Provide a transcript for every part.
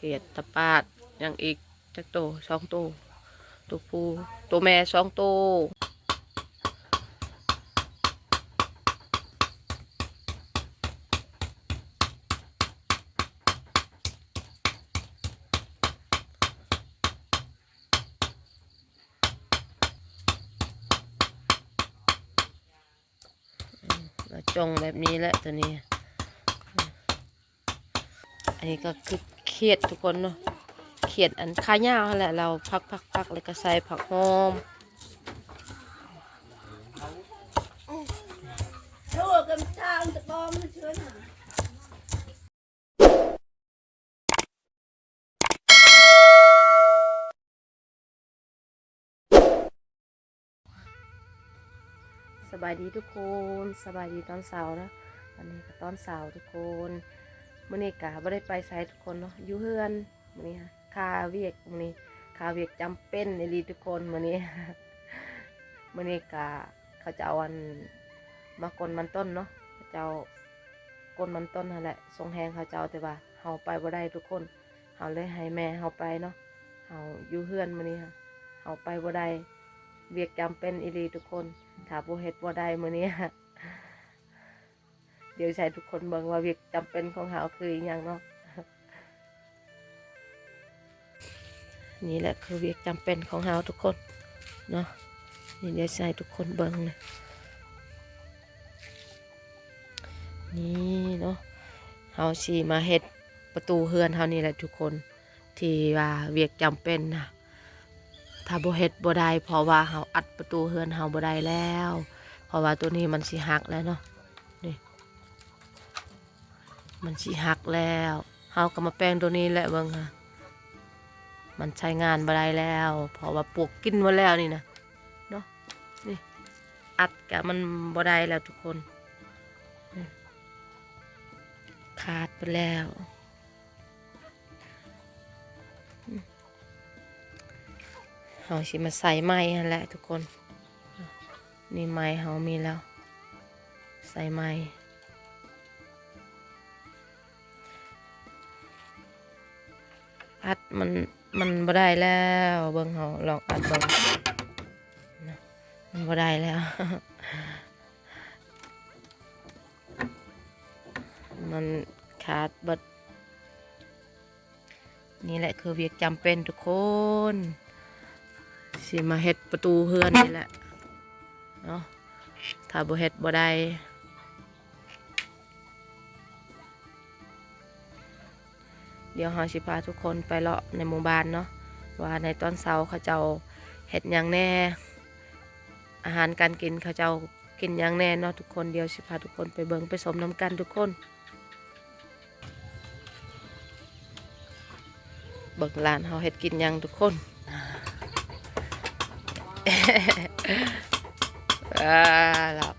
ขียดตะปาดยังอีกจักโต2 โตตัวผู้ตัวแม่2 โตเราจงแบบนี้แหละตัวนี้อันนี้ก็คือเขียดทุกคนเนาะเขียดอันข้าวยาวแหละเราพักแล้วก็ใส่ผักหอมสบายดีทุกคนสบายดีตอนเสาร์นะวันนี้ก็ตอนเสาร์ทุกคนมื้อนี้กะบ่ได้ไปไสทุกคนเนาะอยู่เฮือนมื้อนี้คาเวียกมื้อนี้คาเวียกจำเป็นในรีทุกคนมื้อนี้ มื้อนี้กะเขาจะเอาอันมากลมันต้นเนาะเขาจะเอากลมันต้นนั่นแหละทรงแหงเขาจะเอาแต่ว่าเฮาไปบ่ได้ทุกคนเฮาเลยให้แม่เฮาไปเนาะเฮาอยู่เฮือนมื้อนี้เฮาไปบ่ได้เวียกจำเป็นอีหลีทุกคนถ้าบ่เฮ็ดบ่ได้มื้อนี้ เดี๋ยวใช้ทุกคนเบิ่งว่าเวียกจำเป็นของเฮาคืออีหยังเนาะ นี่แหละคือเวียกจำเป็นของเฮาทุกคนเนาะนี่เดี๋ยวใช้ทุกคนเบิ่งเลยนี่เนาะเฮาสิมาเฮ็ดประตูเฮือนเฮานี่แหละทุกคนที่ว่าเวียกจำเป็นนะถ้าบ่เฮ็ดบ่ได้เพราะว่าเฮาอัดประตูเฮือนเฮาบ่ได้แล้วเพราะว่าตัวนี้มันสิหักแล้วเนาะนี่มันสิหักแล้วเฮาก็มาแปลงตัวนี้แหละเบิ่งค่ะมันใช้งานบ่ได้แล้วเพราะว่าปลวกกินหมดแล้วนี่นะเนาะนี่อัดกะมันบ่ได้แล้วทุกคนขาดไปแล้วเฮาสิมาใส่ไม้นั่นแหละทุกคนนี่ไม้เฮามีแล้วใส่ไม้อัดมันบ่ได้แล้วเบิ่งเฮาลองอัดเบิ่งมันบ่ได้แล้ว มันขาดเบิดนี่แหละคือเวียกจำเป็นทุกคนสิมาเฮ็ดประตูเฮือนนี่แหละเนาะถ้าบ่เฮ็ดบ่ได้เดี๋ยวเฮาสิพาทุกคนไปเลาะในหมู่บ้านเนาะว่าในตอนเช้าเขาเจ้าเฮ็ดหยังแน่อาหารการกินเขาเจ้ากินหยังแน่เนาะทุกคนเดี๋ยวสิพาทุกคนไปเบิ่งไปชมน้ำกันทุกคนเบิ่งร้านเฮาเฮ็ดกินหยังทุกคน แล้ว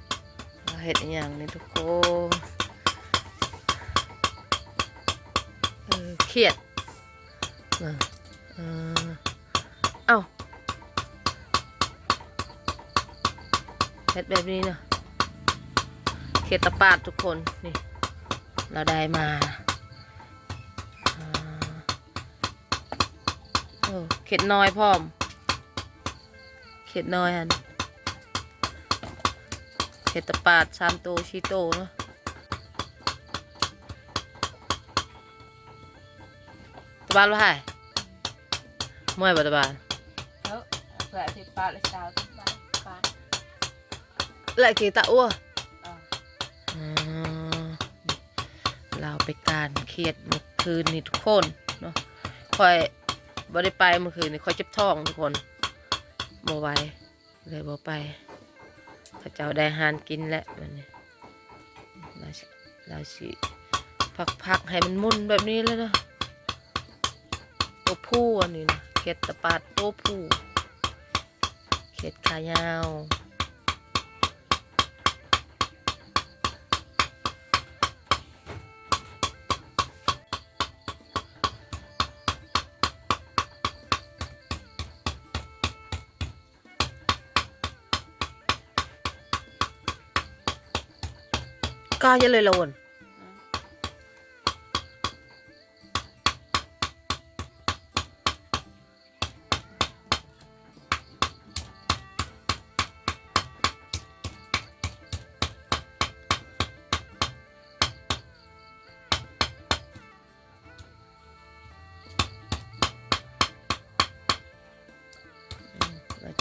เฮ็ดหยังนี่ทุกคนเครียดเอ้าเฮ็ดแบบนี้เนาะเขียดตะปาดทุกคนนี่เราได้มาเขียดน้อยพร้อมเขียดน้อยอันเขียดตะปาด3 โต4 โตเนาะตะบานว่าไงเมื่อยบ่ตะบานเผื่อสิปาดเลยสาวตะบานปาดlại kỳ tạo àเราไปการเครียดเมื่อคืนนี่ทุกคนเนาะค่อยบ่ได้ไปเมื่อคืนนี่ค่อยเจ็บท้องทุกคนบ่ไหวเลยบ่ไปพระเจ้าได้อาหารกินแล้ววันนี้เราสิพักให้มันมุนแบบนี้แล้วนะตัวผู้อันนี้นะเข็ดตะปาดตัวผู้เข็ดขายาวก็จะเลยละวน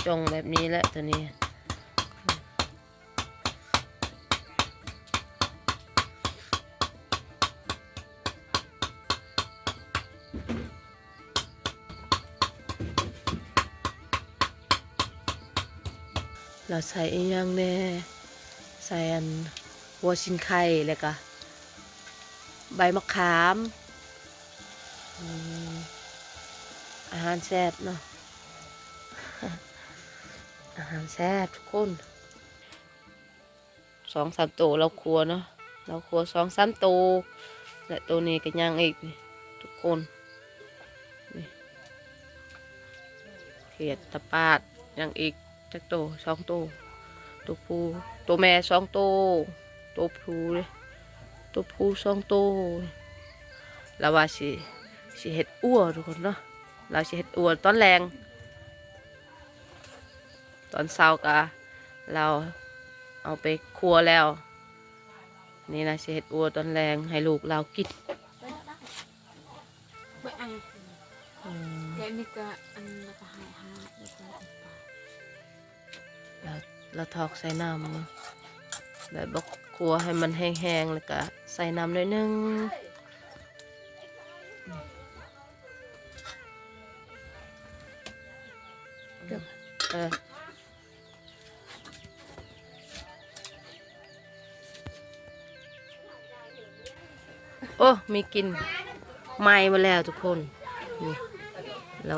จงแบบนี้แหละตัวนี้เราใส่อีกอย่างแน่ใส่อันหัวชินไข่แล้วก็ใบมะขามอาหารแซ่บเนาะ อาหารแซ่บทุกคน2-3ตัวเราครัวเนาะเราครัว2-3ตัวและตัวนี้ก็ย่างอีกนี่ทุกคนนี่เขียดตะปาดย่างอีกจักตัว2ตัวตัวผู้ตัวแม่2ตัวตัวผู้เลยตัวผู้2ตัวแล้วว่าสิเฮ็ดอั่วทุกคนเนาะเราสิเฮ็ดอั่วตอนแรงตอนเช้าก็เราเอาไปครัวแล้วนี่นะสิเฮ็ดอั่วตอนแรงให้ลูกเรากินไม่อันเดี๋ยวนี้ก็อันแล้วก็หายหาแล้วก็เราทอกใส่น้ำเนาะแบบบอกครัวให้มันแห้งๆแล้วก็ใส่น้ำหน่อยนึงโอ้มีกลิ่นไหม้มาแล้วทุกคนนี่เรา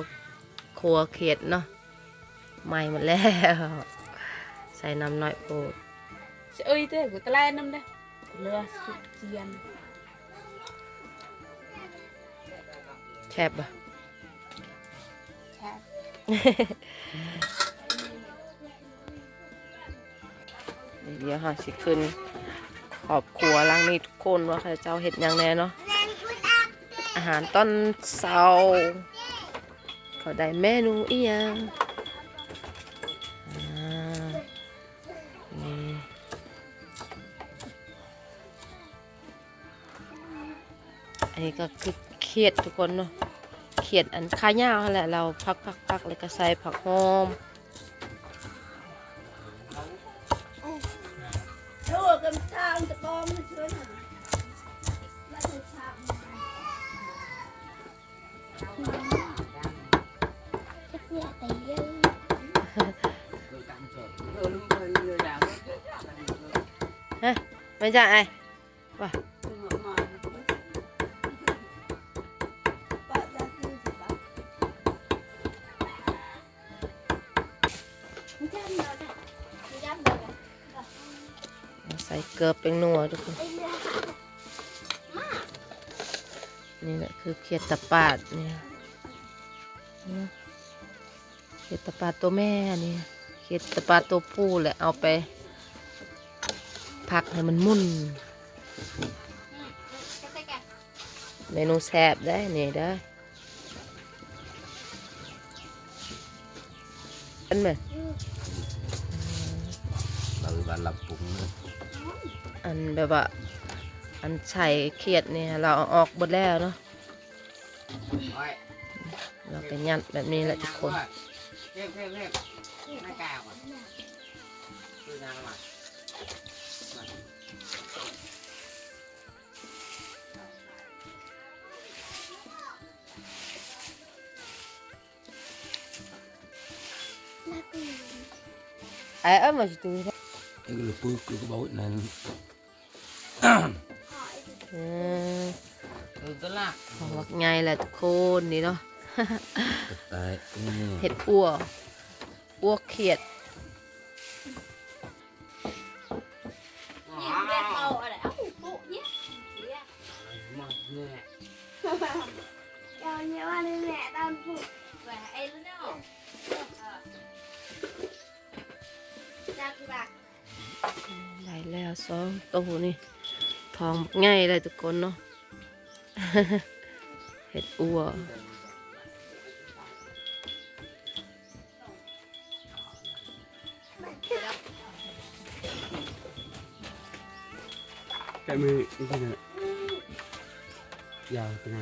ครัวเขียดเนาะไหม้หมดแล้วใส่น้ำหน่อยโปรด เอ้ยเต้กูตะไลน้ำเด้เรือสุดเจียนแซ่บป่ะ แค่ เดี๋ยวค่ะสิขึ้นขอบครัวล่างนี้ทุกคนว่าใครเจ้าเห็ดอย่างแน่เนาะอาหารตอนเช้าเขาได้เมนูอีหยังนี่อันนี้ก็คือเขียดทุกคนเนาะเขียดอันข้าวเหนียวแหละเราพักแล้วก็ใส่ผักหอมฮะไม่ใช่ไอ้ว่ะใส่เกลือเป็นนัวทุกคนนี่แหละคือเขียดตะปาดเนี่ยเขียดตะปาดตัวแม่นี่เขียดตะปาดตัวผู้แหละเอาไปพักให้มันมุ่นเมนูแซ่บได้นี่ได้อันไหมเราบ้านรับปุ๋งเลยอันแบบว่าอันใส่เขียดเนี่ยเราเอาออกหมดแล้วเนาะเราไปยัดแบบนี้แหละทุกคนไอ้มาจุดนี้ไอ้ก็เลยปุ๊บก็บอกนั่นก็ละของวักไงแหละทุกคนนี่เนาะตายเห็ดอ้วกเขียดได้แล้ว2ตัวนี่ทองง่ายเลยทุกคนเนาะ เห็ดอัวแค่มือนี่แค่นั้นยาวเป็นไง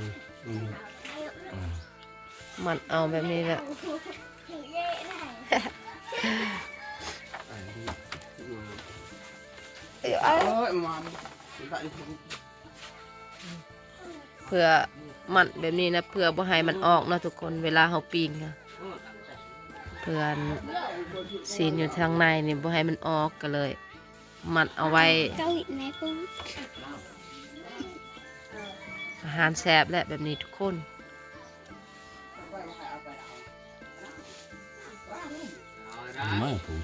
มันเอาแบบนี้แหละ เพื่อมันแบบนี้นะเพื่อบ่ให้มันออกเนาะทุกคนเวลาเฮาปิ้งนะเพื่อนซีนอยู่ทางในนี่บ่ให้มันออกก็เลย มัดเอาไว้ เก้าอี้ไหนกู อาหารแซ่บและแบบนี้ทุกคน ไม่ผม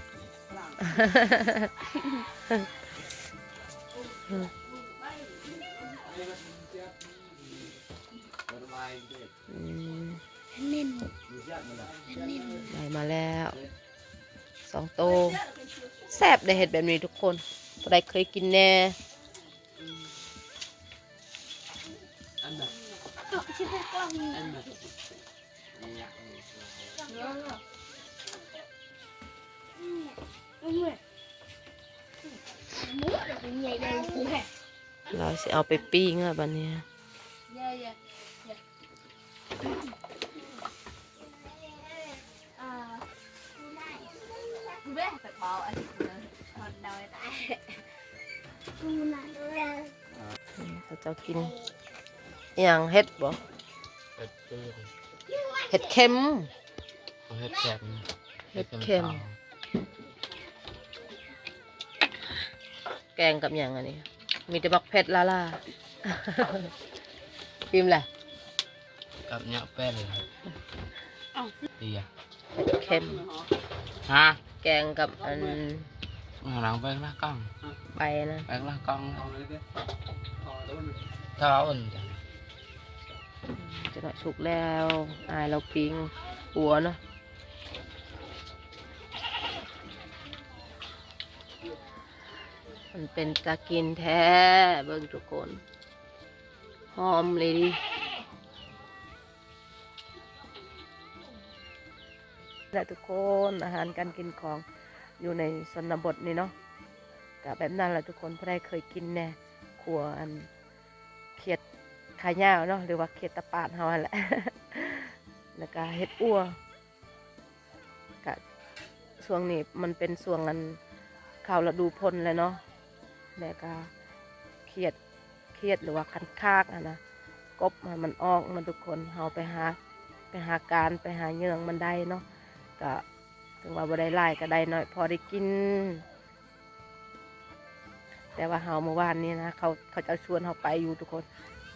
อืม เน้น ได้มาแล้ว2 โตวแซ่บได้เห็ดแบบนี้ทุกคนบ่ได้เคยกินแน่ ชิบะกล้องนี่เราสิเอาไปปิ้งอ่ะบัดเนี้ย เว้ยแต่เบาอันนี้เลยทนได้แต่กูน่ะ เขาจะกินอหย่างเห็ดบ่ เห็ดเปรี้ยว เห็ดเค็ม เห็ดแข็ง เห็ดเค็ม แกงกับอย่างอันนี้มีแต่บักเผ็ดลาล่า พิมพ์แหละ กับเนื้อแป้งเลยดีอ่ะ เห็ดเค็ม ฮะ แกงกับอัน หลังแป้งละกล้อง ไปนะ แป้งละกล้องถ้าเอาอุ่นจ้ะ จะหน่อยสุกแล้วอายเราปิ้งหัวเนาะมันเป็นตากินแท้เบิ่งทุกคนหอมเลยดิและทุกคนอาหารการกินของอยู่ในชนบทนี่เนาะกับแบบนั้นแหละทุกคนเพราะได้เคยกินแน่ขัวอันเขียดขายาวเนาะหรือว่าเขียดตะปาดเฮาหั่นแหละ แล้วก็เห็ดอัวกะช่วงนี้มันเป็นช่วงอันข่าวฤดูพลเลยเนาะแล้วก็เขียดหรือว่าคันคากอะนะกบมันออกมันทุกคนเฮาไปหาการไปหาเหยื่องมันได้เนาะก็ถึงว่าบ่ได้หลายก็ได้น้อยพอได้กิน แต่ว่าเฮาเมื่อวานนี้นะเขาจะชวนเฮาไปอยู่ทุกคน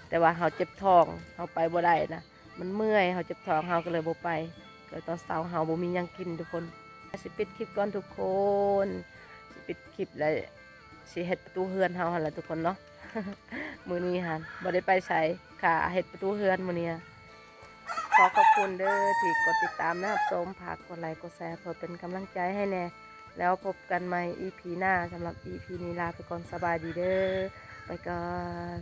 แต่ว่าเฮาเจ็บท้องเฮาไปบ่ได้นะมันเมื่อยเฮาเจ็บท้องเฮาก็เลยบ่ไปก็ตอนเช้าเฮาบ่มีหยังกินทุกคนสิปิดคลิปก่อนทุกคนสิปิดคลิปแล้วสิเฮ็ดประตูเฮือนเฮาหั่นล่ะทุกคนเนาะ มื้อนี้หั่นบ่ได้ไปไสค่ะเฮ็ดประตูเฮือนมื้อนี้ขอขอบคุณเด้อที่กดติดตามนะครับชมฝากกดไลค์กดแชร์เพื่อเป็นกำลังใจให้แน่แล้วพบกันใหม่ EP หน้าสำหรับ EP นี้ลาไปก่อนสบายดีเด้อไปก่อน